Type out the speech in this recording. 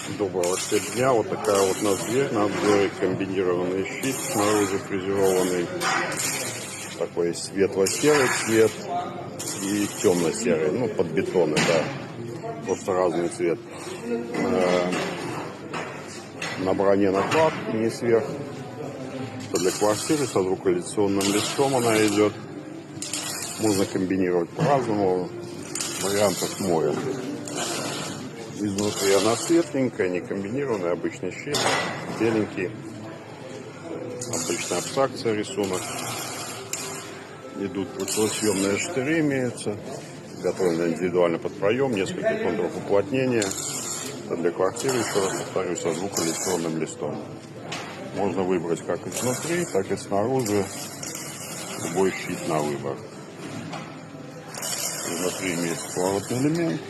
Доброго дня. Вот такая вот у нас дверь. На обзоре комбинированный щит. Снаружи фрезерованный такой светло-серый цвет и темно-серый. Ну, под бетоны, да. Просто разный цвет. На броне накладки, не сверх. Это для квартиры со звукоизоляционным листом она идет. Можно комбинировать по-разному. Вариантов море. Изнутри она светленькая, не комбинированная, обычный щит, беленький, обычная абстракция рисунок. Идут пылосъемные штыри, имеются, готовлены индивидуально под проем, несколько контуров уплотнения. Это для квартиры, еще раз повторюсь, со звукоизоляционным листом. Можно выбрать как изнутри, так и снаружи, любой щит на выбор. Внутри имеется поворотный элемент.